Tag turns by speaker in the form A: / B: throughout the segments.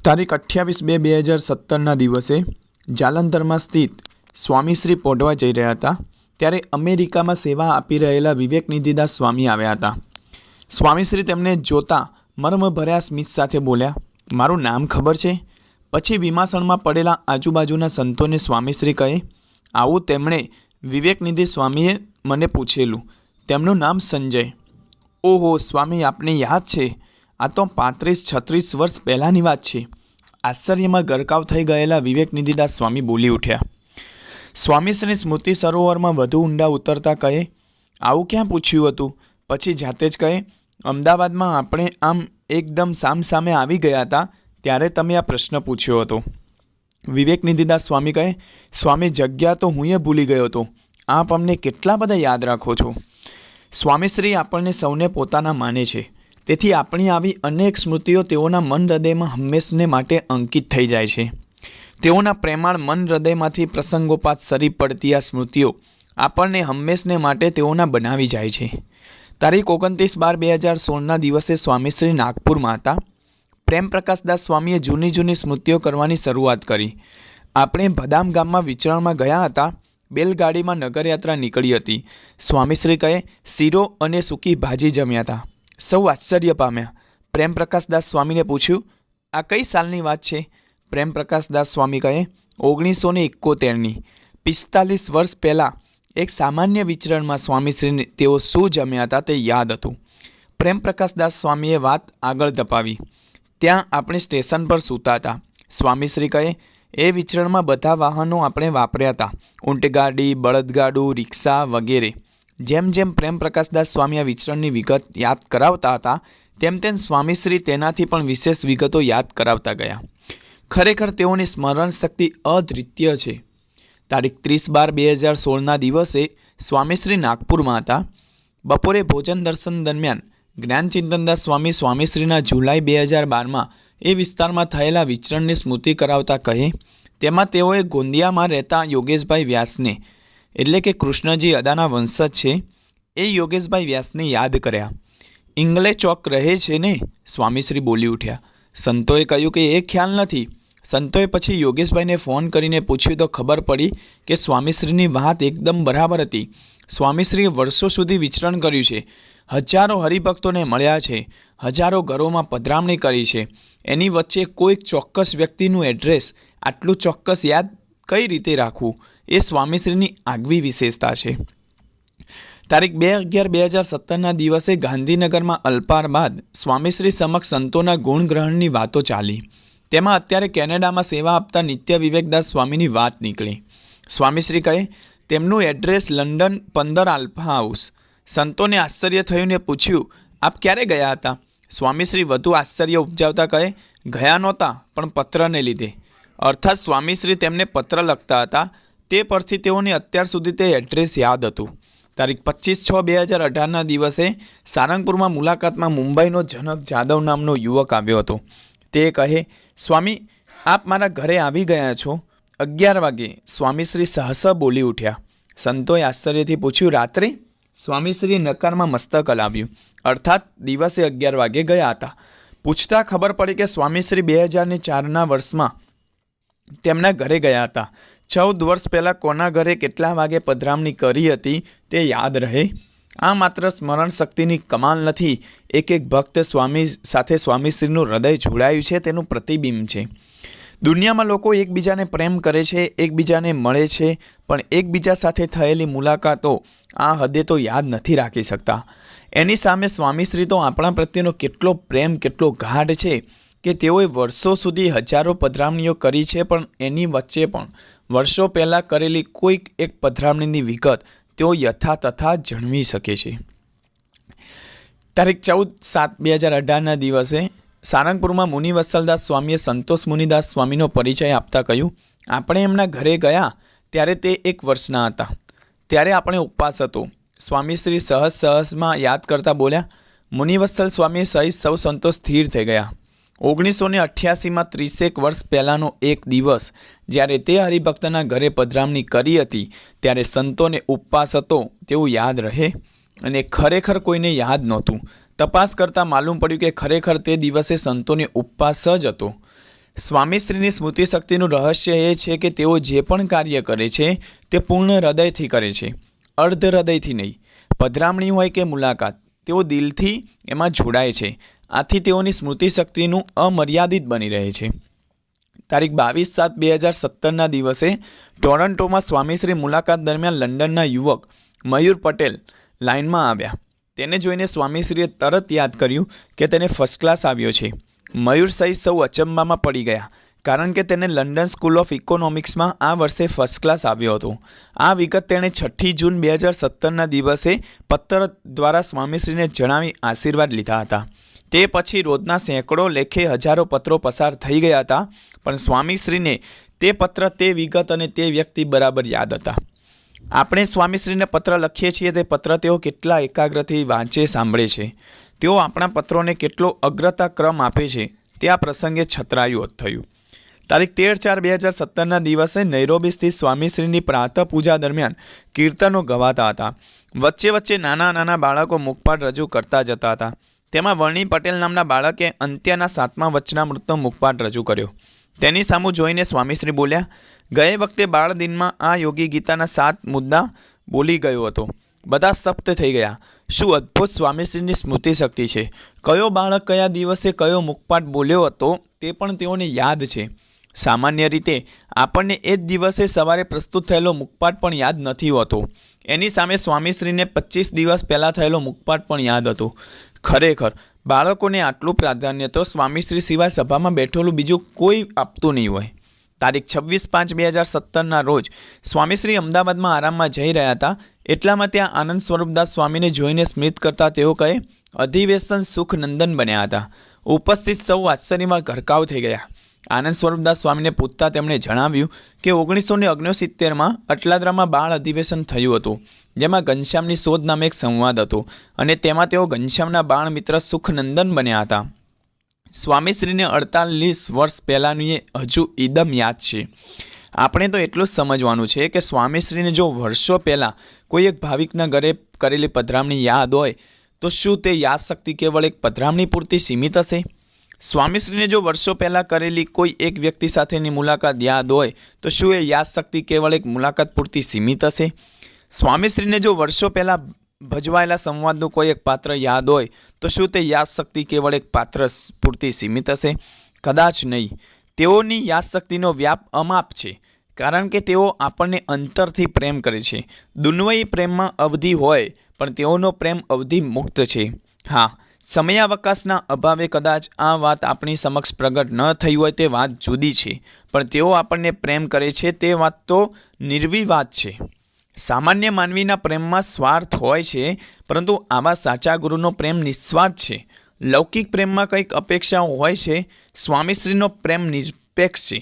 A: તારીખ 28/2/2017ના દિવસે જાલંધરમાં સ્થિત સ્વામીશ્રી પોઢવા જઈ રહ્યા હતા ત્યારે અમેરિકામાં સેવા આપી રહેલા વિવેકનિધિદાસ સ્વામી આવ્યા હતા. સ્વામીશ્રી તેમને જોતા મર્મભર્યા સ્મિત સાથે બોલ્યા, મારું નામ ખબર છે? પછી વિમાસણમાં પડેલા આજુબાજુના સંતોને સ્વામીશ્રી કહે, આવું તેમણે વિવેકનિધિ સ્વામીએ મને પૂછેલું. તેમનું નામ સંજય. ઓહો સ્વામી, આપને યાદ છે? આ તો 35-36 વર્ષ પહેલાંની વાત છે. આશ્ચર્યમાં ગરકાવ થઈ ગયેલા વિવેકનિધિદાસ સ્વામી બોલી ઉઠ્યા. સ્વામીશ્રી સ્મૃતિ સરોવરમાં વધુ ઊંડા ઉતરતા કહે, આવું ક્યાં પૂછ્યું હતું? પછી જાતે જ કહે, અમદાવાદમાં આપણે આમ એકદમ સામસામે આવી ગયા હતા ત્યારે તમે આ પ્રશ્ન પૂછ્યો હતો. વિવેકનિધિદાસ સ્વામી કહે, સ્વામી જગ્યા તો હું ભૂલી ગયો હતો. આપ અમને કેટલા બધા યાદ રાખો છો. સ્વામીશ્રી આપણને સૌને પોતાના માને છે, તેથી આપણી આવી અનેક સ્મૃતિઓ તેઓના મન હૃદયમાં હંમેશને માટે અંકિત થઈ જાય છે. તેઓના પ્રેમાળ મન હૃદયમાંથી પ્રસંગોપાત સરી પડતી આ સ્મૃતિઓ આપણને હંમેશને માટે તેઓના બનાવી જાય છે. તારીખ 29/12/2016ના દિવસે સ્વામીશ્રી નાગપુરમાં હતા. પ્રેમપ્રકાશદાસ સ્વામીએ જૂની સ્મૃતિઓ કરવાની શરૂઆત કરી. આપણે ભદામ ગામમાં વિચરણમાં ગયા હતા. બેલગાડીમાં નગરયાત્રા નીકળી હતી. સ્વામીશ્રી કહે, શીરો અને સૂકી ભાજી જમ્યા હતા. સૌ આશ્ચર્ય પામ્યા. પ્રેમપ્રકાશદાસ સ્વામીને પૂછ્યું, આ કઈ સાલની વાત છે? પ્રેમપ્રકાશદાસ સ્વામી કહે, 1971ની. 45 વર્ષ પહેલાં એક સામાન્ય વિચરણમાં સ્વામીશ્રીને તેઓ શું જમ્યા હતા તે યાદ હતું. પ્રેમપ્રકાશદાસ સ્વામીએ વાત આગળ ધપાવી. ત્યાં આપણે સ્ટેશન પર સૂતા હતા. સ્વામીશ્રી કહે, એ વિચરણમાં બધા વાહનો આપણે વાપર્યા હતા. ઊંટગાડી, બળદગાડું, રિક્ષા વગેરે. જેમ જેમ પ્રેમપ્રકાશદાસ સ્વામી આ વિચરણની વિગત યાદ કરાવતા હતા તેમ સ્વામીશ્રી તેનાથી પણ વિશેષ વિગતો યાદ કરાવતા ગયા. ખરેખર તેઓની સ્મરણ શક્તિ અદ્વિતીય છે. તારીખ 30/12/2016ના દિવસે સ્વામીશ્રી નાગપુરમાં હતા. બપોરે ભોજન દર્શન દરમિયાન જ્ઞાનચિંતનદાસ સ્વામી સ્વામીશ્રીના જુલાઈ 2012માં એ વિસ્તારમાં થયેલા વિચરણની સ્મૃતિ કરાવતા કહે, તેમાં તેઓએ ગોંદિયામાં રહેતા યોગેશભાઈ વ્યાસને, એટલે કે કૃષ્ણજી અદાના વંશજ છે, એ યોગેશભાઈ વ્યાસને યાદ કર્યા. ઇંગલે ચોક રહે છે ને? સ્વામીશ્રી બોલી ઉઠ્યા. સંતોએ કહ્યું કે એ ખ્યાલ નથી. સંતોએ પછી યોગેશભાઈને ફોન કરીને પૂછ્યું તો ખબર પડી કે સ્વામીશ્રીની વાત એકદમ બરાબર હતી. સ્વામીશ્રીએ વર્ષો સુધી વિચરણ કર્યું છે. હજારો હરિભક્તોને મળ્યા છે. હજારો ઘરોમાં પધરામણી કરી છે. એની વચ્ચે કોઈક ચોક્કસ વ્યક્તિનું એડ્રેસ આટલું ચોક્કસ યાદ કઈ રીતે રાખવું એ સ્વામીશ્રીની આગવી વિશેષતા છે. તારીખ 2/11/2017ના દિવસે ગાંધીનગરમાં અલ્પાર બાદ સ્વામીશ્રી સમક્ષ સંતોના ગુણગ્રહણની વાતો ચાલી. તેમાં અત્યારે કેનેડામાં સેવા આપતા નિત્ય વિવેકદાસ સ્વામીની વાત નીકળી. સ્વામીશ્રી કહે, તેમનું એડ્રેસ લંડન 15 આલ્ફા હાઉસ. સંતોને આશ્ચર્ય થયું ને પૂછ્યું, આપ ક્યારે ગયા હતા? સ્વામીશ્રી વધુ આશ્ચર્ય ઉપજાવતા કહે, ગયા નહોતા પણ પત્રને લીધે. અર્થાત સ્વામીશ્રી તેમને પત્ર લખતા હતા. તે પરથી તેઓને અત્યાર સુધી તે એડ્રેસ યાદ હતું. તારીખ 25/6/2018ના દિવસે સારંગપુરમાં મુલાકાતમાં મુંબઈનો જનક જાદવ નામનો યુવક આવ્યો હતો. તે કહે, સ્વામી આપ મારા ઘરે આવી ગયા છો. 11 વાગે. સ્વામીશ્રી સહસા બોલી ઉઠ્યા. સંતોએ આશ્ચર્યથી પૂછ્યું, રાત્રે? સ્વામીશ્રીએ નકારમાં મસ્તક હલાવ્યું. અર્થાત દિવસે 11 વાગે ગયા હતા. પૂછતા ખબર પડી કે સ્વામીશ્રી 2004ના વર્ષમાં તેમના ઘરે ગયા હતા. 14 વર્ષ પહેલાં કોના ઘરે કેટલા વાગે પધરામણી કરી હતી તે યાદ રહે? આ માત્ર સ્મરણ શક્તિની કમાલ નથી. એક ભક્ત સ્વામી સાથે સ્વામીશ્રીનું હૃદય જોડાયું છે તેનું પ્રતિબિંબ છે. દુનિયામાં લોકો એકબીજાને પ્રેમ કરે છે, એકબીજાને મળે છે, પણ એકબીજા સાથે થયેલી મુલાકાતો આ હદે તો યાદ નથી રાખી શકતા. એની સામે સ્વામીશ્રી તો આપણા પ્રત્યેનો કેટલો પ્રેમ, કેટલો ગાઢ છે કે તેઓએ વર્ષો સુધી હજારો પધરામણીઓ કરી છે, પણ એની વચ્ચે પણ વર્ષો પહેલાં કરેલી કોઈક એક પધરામણીની વિગત તેઓ યથાતથા જણવી શકે છે. તારીખ 14/7/2018ના દિવસે સારંગપુરમાં મુનિવત્સલદાસ સ્વામીએ સંતોષ મુનિદાસ સ્વામીનો પરિચય આપતા કહ્યું, આપણે એમના ઘરે ગયા ત્યારે તે 1 વર્ષના હતા. ત્યારે આપણે ઉપવાસ હતો. સ્વામીશ્રી સહજમાં યાદ કરતા બોલ્યા, મુનિવત્સલ સ્વામી સહિત સૌ સંતો સ્થિર થઈ ગયા. 1988માં 30 વર્ષ પહેલાંનો એક દિવસ જ્યારે તે હરિભક્તના ઘરે પધરામણી કરી હતી ત્યારે સંતોને ઉપવાસ હતો તેવું યાદ રહે? અને ખરેખર કોઈને યાદ નહોતું. તપાસ કરતાં માલુમ પડ્યું કે ખરેખર તે દિવસે સંતોને ઉપવાસ જ હતો. સ્વામીશ્રીની સ્મૃતિ શક્તિનું રહસ્ય એ છે કે તેઓ જે પણ કાર્ય કરે છે તે પૂર્ણ હૃદયથી કરે છે, અર્ધ હૃદયથી નહીં. પધરામણી હોય કે મુલાકાત, તેઓ દિલથી એમાં જોડાય છે. આથી તેઓની સ્મૃતિ શક્તિનું અમર્યાદિત બની રહે છે. તારીખ 22/7/2017ના દિવસે ટોરન્ટોમાં સ્વામીશ્રી મુલાકાત દરમિયાન લંડનના યુવક મયુર પટેલ લાઇનમાં આવ્યા. તેને જોઈને સ્વામીશ્રીએ તરત યાદ કર્યું કે તેને ફર્સ્ટ ક્લાસ આવ્યો છે. મયુર સહિત સૌ અચંબામાં પડી ગયા, કારણ કે તેને લંડન સ્કૂલ ઓફ ઇકોનોમિક્સમાં આ વર્ષે ફર્સ્ટ ક્લાસ આવ્યો હતો. આ વિગત તેણે 6 જૂન 2017ના દિવસે પત્ર દ્વારા સ્વામીશ્રીને જણાવી આશીર્વાદ લીધા હતા. તે પછી રોજના સેંકડો લેખે હજારો પત્રો પસાર થઈ ગયા હતા, પણ સ્વામીશ્રીને તે પત્ર, તે વિગત અને તે વ્યક્તિ બરાબર યાદ હતા. આપણે સ્વામીશ્રીને પત્ર લખીએ છીએ તે પત્ર તેઓ કેટલા એકાગ્રથી વાંચે, સાંભળે છે. તેઓ આપણા પત્રોને કેટલો અગ્રતા ક્રમ આપે છે તે આ પ્રસંગે છતરાયું થયું. તારીખ 13/4/2017ના દિવસે નૈરોબી સ્થિત સ્વામીશ્રીની પ્રાતઃ પૂજા દરમિયાન કીર્તનો ગવાતા હતા. વચ્ચે વચ્ચે નાના નાના બાળકો મુખપાઠ રજૂ કરતા જતા હતા. તેમાં વર્ણી પટેલ નામના બાળકે અંત્યના 7મા વચનામૃતનો મુખપાઠ રજૂ કર્યો. તેની સામું જોઈને સ્વામીશ્રી બોલ્યા, ગયે વખતે બાળ દિનમાં આ યોગી ગીતાના 7 મુદ્દા બોલી ગયો હતો. બધા સ્તબ્ધ થઈ ગયા. શું અદ્ભુત સ્વામીશ્રીની સ્મૃતિ શક્તિ છે! કયો બાળક કયા દિવસે કયો મુખપાઠ બોલ્યો હતો તે પણ તેઓને યાદ છે. સામાન્ય રીતે આપણને એ જ દિવસે સવારે પ્રસ્તુત થયેલો મુખપાઠ પણ યાદ નથી હોતો. એની સામે સ્વામીશ્રીને 25 દિવસ પહેલાં થયેલો મુખપાઠ પણ યાદ હતો. ખરેખર બાળકોને આટલું પ્રાધાન્ય તો સ્વામીશ્રી સિવાય સભામાં બેઠેલું બીજું કોઈ આપતું નહીં હોય. તારીખ 26/5/2017ના રોજ સ્વામીશ્રી અમદાવાદમાં આરામમાં જઈ રહ્યા હતા. એટલામાં ત્યાં આનંદ સ્વરૂપદાસ સ્વામીને જોઈને સ્મિત કરતા તેઓ કહે, અધિવેશન સુખનંદન બન્યા હતા. ઉપસ્થિત સૌ આશ્ચર્યમાં ગરકાવ થઈ ગયા. આનંદ સ્વરૂપદાસ સ્વામીને પૂછતા તેમણે જણાવ્યું કે 1969માં અટલાદરામાં બાળ અધિવેશન થયું હતું, જેમાં ઘનશ્યામની શોધ નામે એક સંવાદ હતો અને તેમાં તેઓ ઘનશ્યામના બાળ મિત્ર સુખનંદન બન્યા હતા. સ્વામીશ્રીને 48 વર્ષ પહેલાંનું એ હજુ ઇદમ યાદ છે. આપણે તો એટલું જ સમજવાનું છે કે સ્વામીશ્રીને જો વર્ષો પહેલાં કોઈ એક ભાવિકના ઘરે કરેલી પધરામણી યાદ હોય તો શું તે યાદશક્તિ કેવળ એક પધરામણી પૂરતી સીમિત હશે? સ્વામીશ્રીને જો વર્ષો પહેલાં કરેલી કોઈ એક વ્યક્તિ સાથેની મુલાકાત યાદ હોય તો શું એ યાદશક્તિ કેવળ એક મુલાકાત પૂરતી સીમિત હશે? સ્વામીશ્રીને જો વર્ષો પહેલાં ભજવાયેલા સંવાદનું કોઈ એક પાત્ર યાદ હોય તો શું તે યાદશક્તિ કેવળ એક પાત્ર પૂરતી સીમિત હશે? કદાચ નહીં. તેઓની યાદશક્તિનો વ્યાપ અમાપ છે, કારણ કે તેઓ આપણને અંતરથી પ્રેમ કરે છે. દુન્વયી પ્રેમમાં અવધિ હોય, પણ તેઓનો પ્રેમ અવધિ મુક્ત છે. હા, સમયાવકાશના અભાવે કદાચ આ વાત આપણી સમક્ષ પ્રગટ ન થઈ હોય તે વાત જુદી છે, પણ તેઓ આપણને પ્રેમ કરે છે તે વાત તો નિર્વિવાદ છે. સામાન્ય માનવીના પ્રેમમાં સ્વાર્થ હોય છે, પરંતુ આવા સાચા ગુરુનો પ્રેમ નિસ્વાર્થ છે. લૌકિક પ્રેમમાં કંઈક અપેક્ષાઓ હોય છે, સ્વામીશ્રીનો પ્રેમ નિરપેક્ષ છે.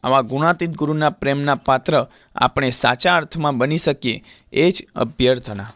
A: આવા ગુણાતીત ગુરુના પ્રેમના પાત્ર આપણે સાચા અર્થમાં બની શકીએ, એ જ અભ્યર્થના.